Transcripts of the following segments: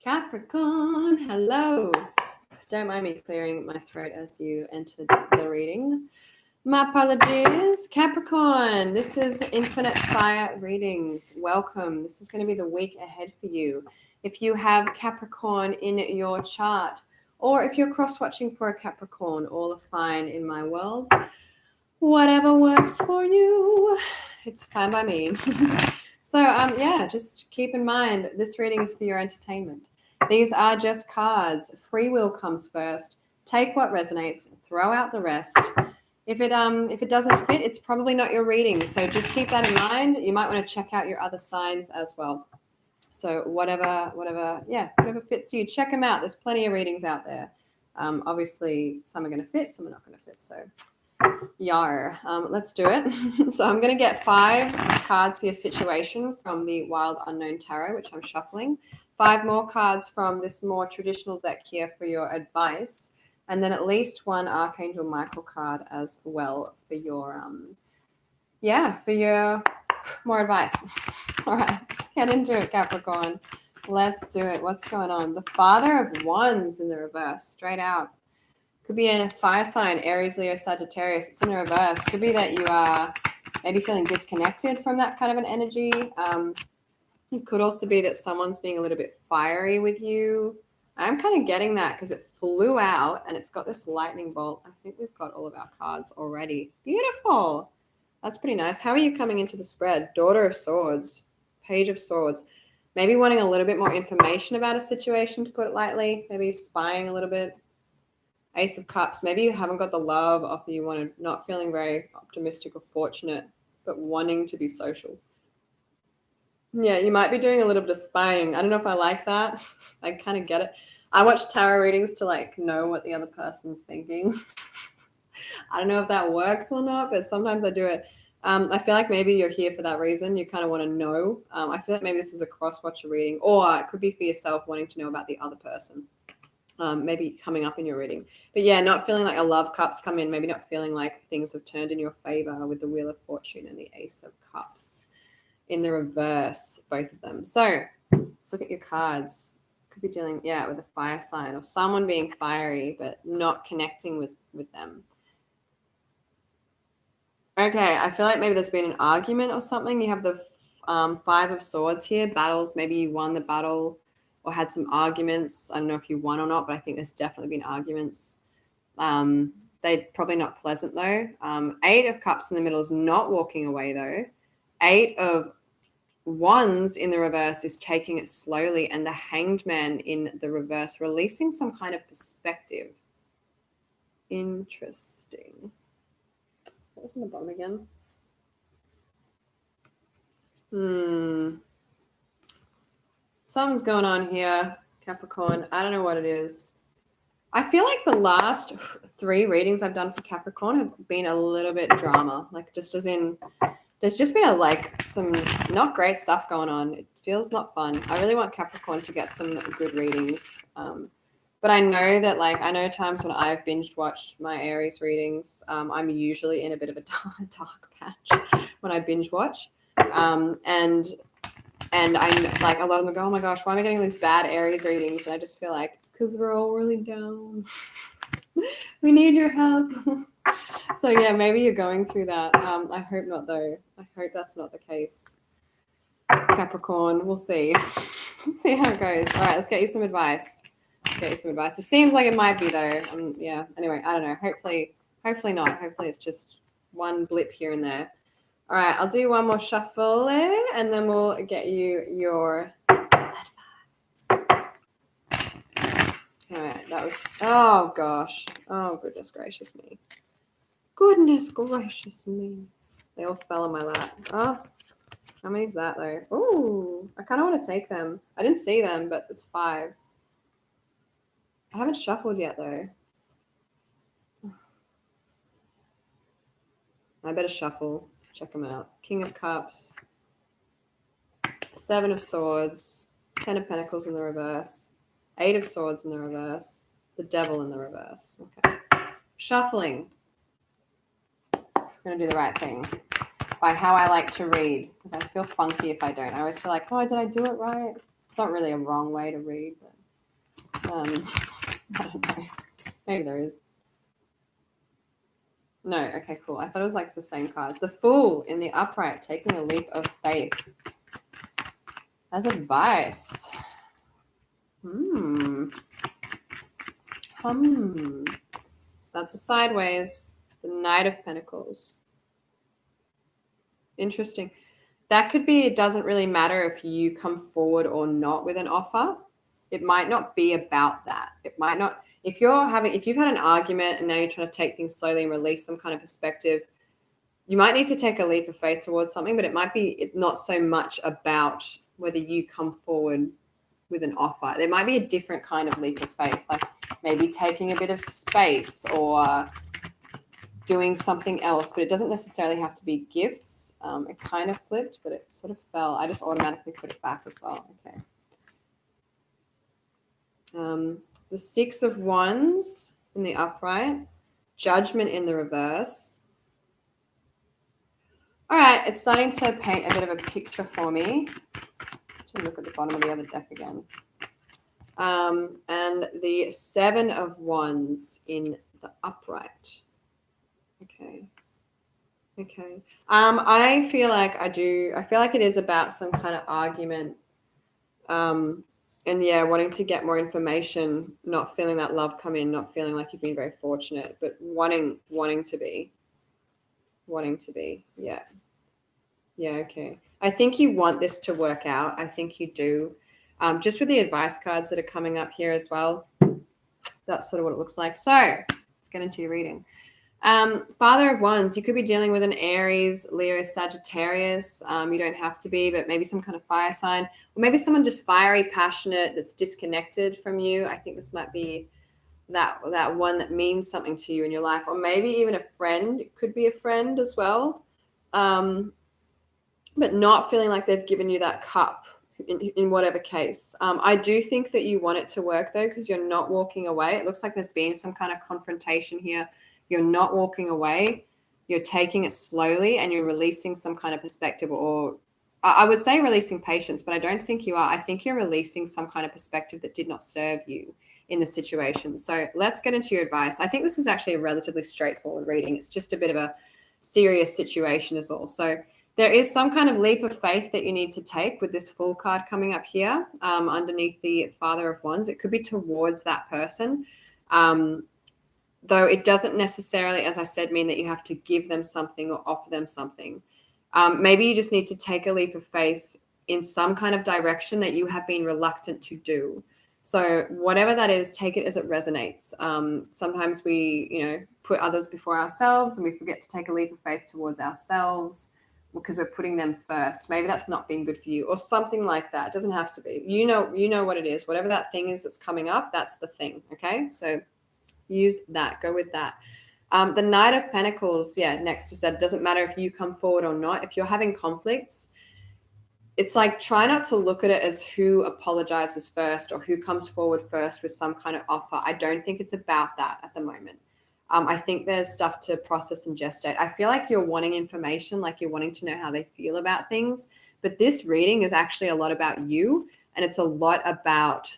Capricorn, hello. Don't mind me clearing my throat as you entered the reading. My apologies. Capricorn, this is Infinite Fire Readings. Welcome. This is going to be the week ahead for you. If you have Capricorn in your chart, or if you're cross-watching for a Capricorn, all are fine in my world. Whatever works for you, it's fine by me. So, yeah, just keep in mind, this reading is for your entertainment. These are just cards. Free will comes first. Take what resonates, throw out the rest. If it doesn't fit, it's probably not your reading. So just keep that in mind. You might want to check out your other signs as well. So whatever fits you, check them out. There's plenty of readings out there. Obviously, some are going to fit, some are not going to fit. So, yar. Let's do it. So I'm going to get 5 cards for your situation from the Wild Unknown Tarot, which I'm shuffling. 5 more cards from this more traditional deck here for your advice. And then at least 1 Archangel Michael card as well for your, for your more advice. All right, let's get into it, Capricorn. Let's do it. What's going on? The Father of Wands in the reverse, straight out. Could be in a fire sign, Aries, Leo, Sagittarius. It's in the reverse. Could be that you are maybe feeling disconnected from that kind of an energy. It could also be that someone's being a little bit fiery with you. I'm kind of getting that because it flew out and it's got this lightning bolt. I think we've got all of our cards already. Beautiful. That's pretty nice. How are you coming into the spread? Daughter of Swords, Page of Swords. Maybe wanting a little bit more information about a situation, to put it lightly. Maybe spying a little bit. Ace of Cups. Maybe you haven't got the love offer you wanted. Not feeling very optimistic or fortunate, but wanting to be social. Yeah, you might be doing a little bit of spying. I don't know if I like that. I kind of get it. I watch tarot readings to like know what the other person's thinking. I don't know if that works or not, but sometimes I do it. I feel like maybe you're here for that reason. You kind of want to know. I feel like maybe this is a cross-watcher reading, or it could be for yourself wanting to know about the other person. Maybe coming up in your reading. But yeah, not feeling like a love cups come in. Maybe not feeling like things have turned in your favor with the Wheel of Fortune and the Ace of Cups. In the reverse, both of them. So let's look at your cards. Could be dealing, with a fire sign or someone being fiery but not connecting with them. Okay, I feel like maybe there's been an argument or something. You have the 5 of Swords here, battles. Maybe you won the battle or had some arguments. I don't know if you won or not, but I think there's definitely been arguments. They're probably not pleasant though. 8 of Cups in the middle is not walking away though. 8 of Wands in the reverse is taking it slowly, and the Hanged Man in the reverse releasing some kind of perspective. Interesting. What was in the bottom again? Something's going on here, Capricorn. I don't know what it is. I feel like the last 3 readings I've done for Capricorn have been a little bit drama, like just as in there's just been some not great stuff going on. It feels not fun. I really want Capricorn to get some good readings. But I know that I know times when I've binge watched my Aries readings, I'm usually in a bit of a dark patch when I binge watch. And I like a lot of them go, oh my gosh, why am I getting these bad Aries readings? And I just feel like, because we're all really down. We need your help. So yeah, maybe you're going through that. I hope not though. I hope that's not the case. Capricorn, we'll see. We'll see how it goes. All right, let's get you some advice. It seems like it might be though. Anyway, I don't know. Hopefully not. Hopefully it's just one blip here and there. All right, I'll do one more shuffle and then we'll get you your advice. All right, that was, oh gosh. Oh, goodness gracious me. Goodness gracious me. They all fell in my lap. Oh, how many is that though? Ooh, I kind of want to take them. I didn't see them, but it's 5. I haven't shuffled yet though. I better shuffle. Let's check them out. King of Cups. 7 of Swords. 10 of Pentacles in the reverse. 8 of Swords in the reverse. The Devil in the reverse. Okay. Shuffling. I'm going to do the right thing by how I like to read, because I feel funky if I don't. I always feel like, oh, did I do it right? It's not really a wrong way to read, but I don't know. Maybe there is. No, okay, cool. I thought it was like the same card. The Fool in the upright, taking a leap of faith. As advice. So that's a sideways. The Knight of Pentacles. Interesting. That could be, it doesn't really matter if you come forward or not with an offer. It might not be about that. It might not, if you've had an argument and now you're trying to take things slowly and release some kind of perspective, you might need to take a leap of faith towards something, but it might be not so much about whether you come forward with an offer. There might be a different kind of leap of faith, like maybe taking a bit of space or doing something else, but it doesn't necessarily have to be gifts. It kind of flipped, but it sort of fell. I just automatically put it back as well. Okay. The Six of Wands in the upright, Judgment in the reverse. All right, it's starting to paint a bit of a picture for me. To look at the bottom of the other deck again. And the Seven of Wands in the upright. Okay. I feel like it is about some kind of argument. And yeah, wanting to get more information, not feeling that love come in, not feeling like you've been very fortunate, but wanting to be. Yeah. Yeah, okay. I think you want this to work out. I think you do. Just with the advice cards that are coming up here as well, that's sort of what it looks like. So let's get into your reading. Father of Wands, you could be dealing with an Aries, Leo, Sagittarius. You don't have to be, but maybe some kind of fire sign, or maybe someone just fiery, passionate, that's disconnected from you. I think this might be that one that means something to you in your life, or maybe even a friend. It could be a friend as well, but not feeling like they've given you that cup in whatever case. I do think that you want it to work though, because you're not walking away. It looks like there's been some kind of confrontation here. You're not walking away. You're taking it slowly and you're releasing some kind of perspective, or I would say releasing patience, but I don't think you are. I think you're releasing some kind of perspective that did not serve you in the situation. So let's get into your advice. I think this is actually a relatively straightforward reading. It's just a bit of a serious situation is all. So there is some kind of leap of faith that you need to take with this Fool card coming up here underneath the Father of Wands. It could be towards that person. Though it doesn't necessarily, as I said, mean that you have to give them something or offer them something. Maybe you just need to take a leap of faith in some kind of direction that you have been reluctant to do. So whatever that is, take it as it resonates. Sometimes we, put others before ourselves and we forget to take a leap of faith towards ourselves because we're putting them first. Maybe that's not being good for you or something like that. It doesn't have to be. You know what it is. Whatever that thing is that's coming up, that's the thing, okay? So use that. Go with that. The Knight of Pentacles, next you said, it doesn't matter if you come forward or not. If you're having conflicts, it's like try not to look at it as who apologizes first or who comes forward first with some kind of offer. I don't think it's about that at the moment. I think there's stuff to process and gestate. I feel like you're wanting information, like you're wanting to know how they feel about things. But this reading is actually a lot about you, and it's a lot about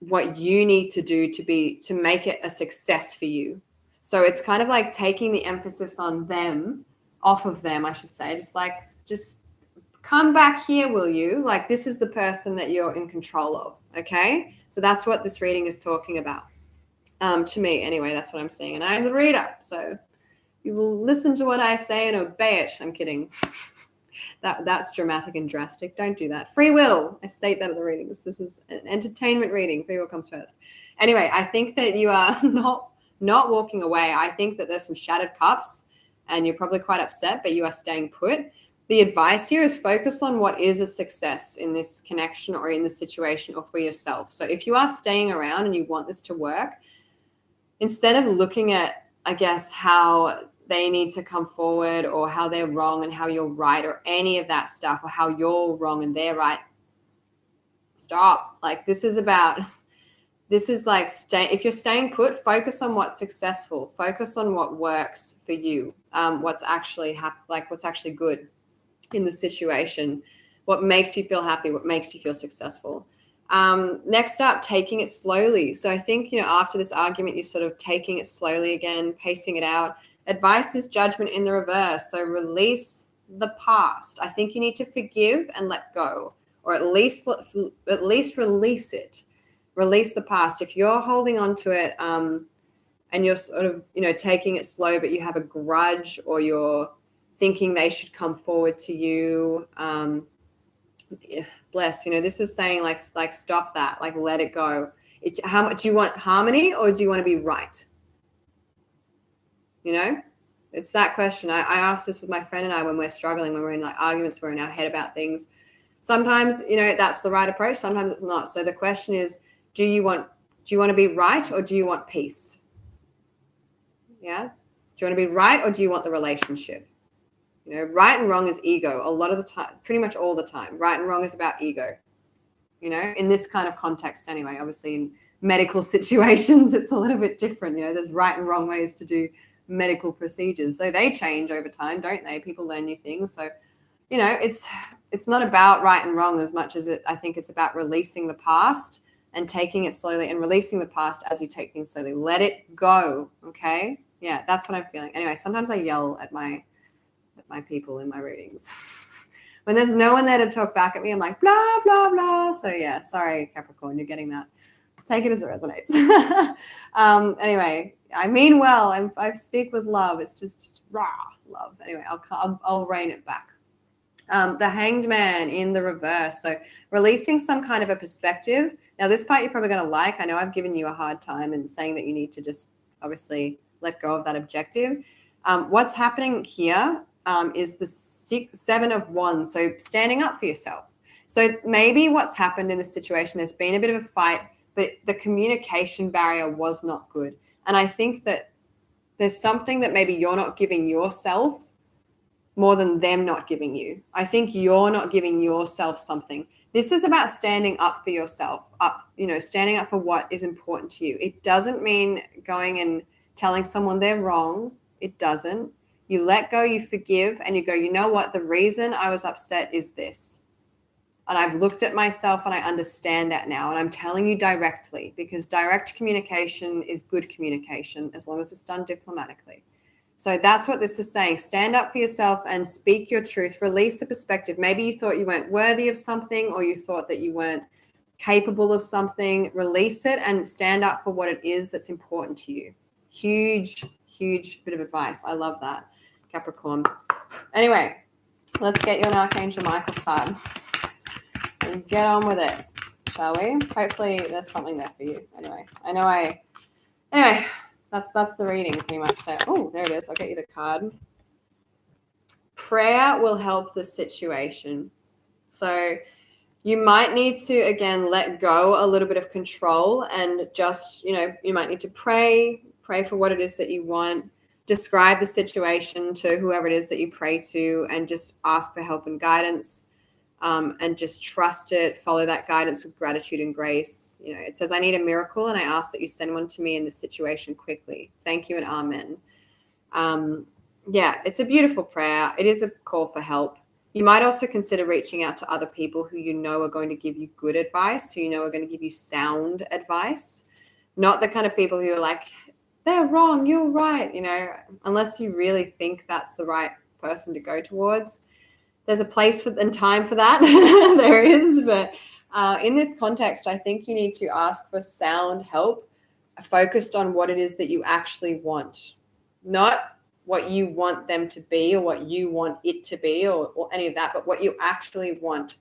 what you need to do to make it a success for you. So it's kind of like taking the emphasis on them, off of them, I should say. Just come back here, will you? Like this is the person that you're in control of, okay? So that's what this reading is talking about. To me, anyway, that's what I'm saying. And I'm the reader, so you will listen to what I say and obey it. I'm kidding. That's dramatic and drastic. Don't do that. Free will. I state that in the readings. This is an entertainment reading. Free will comes first. Anyway, I think that you are not walking away. I think that there's some shattered cups and you're probably quite upset, but you are staying put. The advice here is focus on what is a success in this connection or in this situation or for yourself. So if you are staying around and you want this to work, instead of looking at, I guess, how they need to come forward or how they're wrong and how you're right or any of that stuff or how you're wrong and they're right, stop. Like this is like if you're staying put, focus on what's successful, focus on what works for you, what's actually what's actually good in the situation, what makes you feel happy, what makes you feel successful. Next up, taking it slowly. So I think, after this argument, you're sort of taking it slowly again, pacing it out. Advice is judgment in the reverse. So release the past. I think you need to forgive and let go, or at least release it. Release the past. If you're holding on to it, and you're sort of, taking it slow, but you have a grudge, or you're thinking they should come forward to you, bless, this is saying like stop that, like let it go. How much do you want harmony, or do you want to be right? It's that question. I asked this with my friend and I when we're struggling, when we're in like arguments, we're in our head about things. Sometimes, that's the right approach. Sometimes it's not. So the question is, do you want to be right, or do you want peace? Yeah. Do you want to be right, or do you want the relationship? Right and wrong is ego a lot of the time, pretty much all the time. Right and wrong is about ego, in this kind of context anyway. Obviously in medical situations, it's a little bit different. There's right and wrong ways to do medical procedures. So they change over time, don't they? People learn new things. So, it's not about right and wrong as much as I think it's about releasing the past and taking it slowly, and releasing the past as you take things slowly. Let it go. Okay. Yeah. That's what I'm feeling. Anyway, sometimes I yell at my people in my readings. When there's no one there to talk back at me, I'm like, blah, blah, blah. So yeah, sorry, Capricorn, you're getting that. Take it as it resonates. Anyway, I mean well. I speak with love. It's just raw love. Anyway, I'll rein it back. The Hanged Man in the reverse. So releasing some kind of a perspective. Now, this part you're probably going to like. I know I've given you a hard time and saying that you need to just obviously let go of that objective. What's happening here is the Seven of Wands. So standing up for yourself. So maybe what's happened in this situation, there's been a bit of a fight, but the communication barrier was not good. And I think that there's something that maybe you're not giving yourself more than them not giving you. I think you're not giving yourself something. This is about standing up for yourself, standing up for what is important to you. It doesn't mean going and telling someone they're wrong. It doesn't. You let go, you forgive, and you go, you know what? The reason I was upset is this. And I've looked at myself and I understand that now. And I'm telling you directly, because direct communication is good communication as long as it's done diplomatically. So that's what this is saying. Stand up for yourself and speak your truth. Release a perspective. Maybe you thought you weren't worthy of something, or you thought that you weren't capable of something. Release it and stand up for what it is that's important to you. Huge, huge bit of advice. I love that, Capricorn. Anyway, let's get you an Archangel Michael card and get on with it, shall we? Hopefully there's something there for you. Anyway, that's the reading pretty much. So, oh, there it is. I'll get you the card. Prayer will help the situation. So you might need to, again, let go a little bit of control and just, you might need to pray for what it is that you want. Describe the situation to whoever it is that you pray to, and just ask for help and guidance, and just trust it. Follow that guidance with gratitude and grace. It says, I need a miracle, and I ask that you send one to me in this situation quickly. Thank you and amen. Yeah, it's a beautiful prayer. It is a call for help. You might also consider reaching out to other people who are going to give you good advice, who are going to give you sound advice, not the kind of people who are like, they're wrong, you're right, unless you really think that's the right person to go towards. There's a place and time for that. There is, but in this context, I think you need to ask for sound help, focused on what it is that you actually want, not what you want them to be or what you want it to be or any of that, but what you actually want,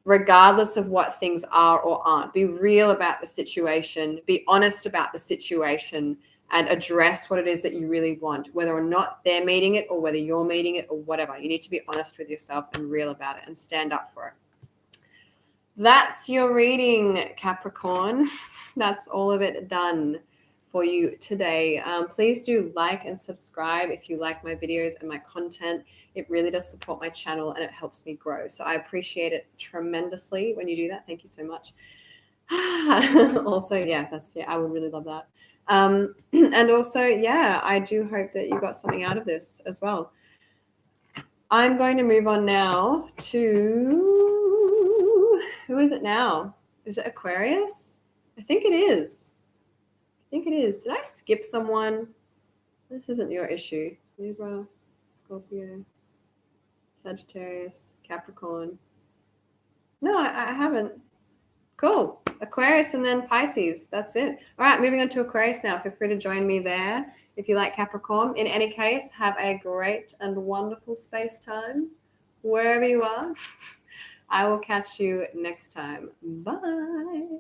regardless of what things are or aren't. Be real about the situation, be honest about the situation, and address what it is that you really want, whether or not they're meeting it or whether you're meeting it or whatever. You need to be honest with yourself and real about it and stand up for it. That's your reading, Capricorn. That's all of it done for you today. Please do like and subscribe if you like my videos and my content. It really does support my channel and it helps me grow. So I appreciate it tremendously when you do that. Thank you so much. Also, I would really love that. And also, I do hope that you got something out of this as well. I'm going to move on now to, who is it now? Is it Aquarius? I think it is. Did I skip someone? This isn't your issue. Libra, Scorpio, Sagittarius, Capricorn. No, I haven't. Cool. Aquarius and then Pisces. That's it. All right, moving on to Aquarius now. Feel free to join me there if you like Capricorn. In any case, have a great and wonderful space time wherever you are. I will catch you next time. Bye.